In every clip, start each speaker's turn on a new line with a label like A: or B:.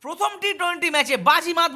A: প্রথম টি-20 ম্যাচে বাজিমাত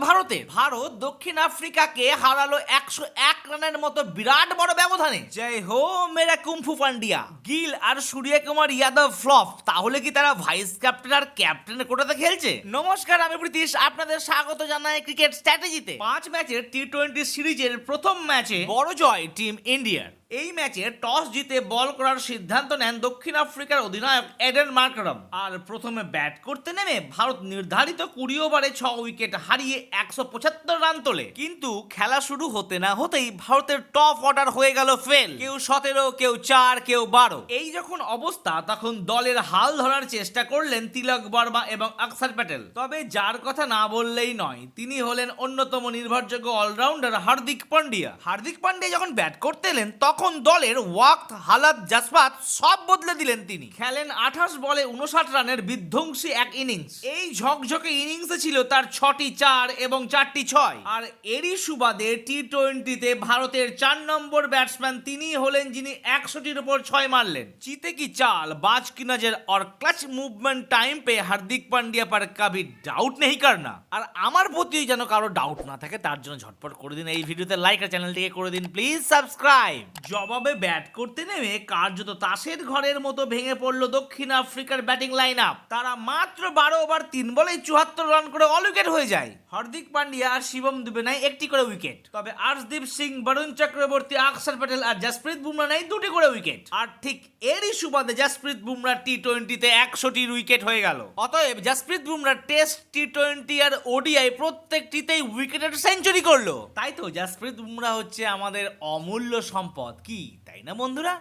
A: ভারত দক্ষিণ আফ্রিকাকে হারালো 101 রানের মতো বিরাট বড় ব্যবধানে। জয় হো মেরা কুম্ফু পান্ডিয়া। গিল আর সূর্যকুমার যাদব ফ্লপ, তাহলে কি তারা ভাইস ক্যাপ্টেন আর ক্যাপ্টেনের কোটাতে খেলছে? নমস্কার, আমি প্রীতিশ, আপনাদের স্বাগত জানাই ক্রিকেট স্ট্র্যাটেজিতে। 5 ম্যাচের টি-20 সিরিজের প্রথম ম্যাচে বড় জয় টিম ইন্ডিয়ার। এই ম্যাচে টস জিতে বল করার সিদ্ধান্ত নেন দক্ষিণ আফ্রিকার অধিনায়ক এডেন মার্কারাম। আর প্রথমে ব্যাট করতে নেমে ভারত নির্ধারিত 20 ওভারে 6 উইকেট হারিয়ে 175 রান তোলে। কিন্তু খেলা শুরু হতে না হতেই ভারতের টপ অর্ডার হয়ে গেল ফেল। কেউ 17, কেউ 4, কেউ 12। এই যখন অবস্থা, তখন দলের হাল ধরার চেষ্টা করলেন তিলক বর্মা এবং অক্ষর প্যাটেল। তবে যার কথা না বললেই নয়, তিনি হলেন অন্যতম নির্ভরযোগ্য অলরাউন্ডার হার্দিক পান্ডিয়া। হার্দিক পান্ডিয়া যখন ব্যাট করতে এলেন, তখন দলের ওয়াক্ত, হালাত, জাসপাত সব বদলে দিলেন তিনি। খেলেন 28 বলে 59 রানের বিধ্বংসী এক ইনিংস। এই ঝকঝকে ইনিংসে ছিল তার 6টি 4 এবং 4টি 6। আর এরই সুবাদে টি-20তে ভারতের 4 নম্বর ব্যাটসম্যান তিনি হলেন যিনি 100টির উপর 6 মারলেন। जीते की चाल, बाज की नजर और क्लच मूवमेंट टाइम पे हार्दिक पांड्या पर कभी डाउट नहीं करना। আর আমার প্রতি যেন কারো ডাউট না থাকে, তার জন্য ঝটপট করে দিন এই ভিডিওতে লাইক আর চ্যানেলটিকে করে দিন প্লিজ সাবস্ক্রাইব। জবাবে ব্যাট করতে নেমে কার্যত তাসের ঘরের মতো ভেঙে পড়লো দক্ষিণ আফ্রিকার ব্যাটিং লাইন আপ। তারা মাত্র 12 ওভার 3 বলেই 74 রান করে অল উইকেট হয়ে যায়। হার্দিক পান্ডিয়া আর শিবম দুবে নাই একটি করে উইকেট। তবে আর্শদীপ সিং, বরুণ চক্রবর্তী, অক্ষর প্যাটেল আর জসপ্রীত বুমরা নাই 2টি করে উইকেট। আর ঠিক এরই সুবাদে জসপ্রীত বুমরা টি-20তে 100টির উইকেট হয়ে গেল। অতএব জসপ্রীত বুমরা টেস্ট, টি-20 আর ওডিআই প্রত্যেকটিতেই উইকেটের সেঞ্চুরি করলো। তাই তো জসপ্রীত বুমরা হচ্ছে আমাদের অমূল্য সম্পদ, কি তাই না বন্ধুরা?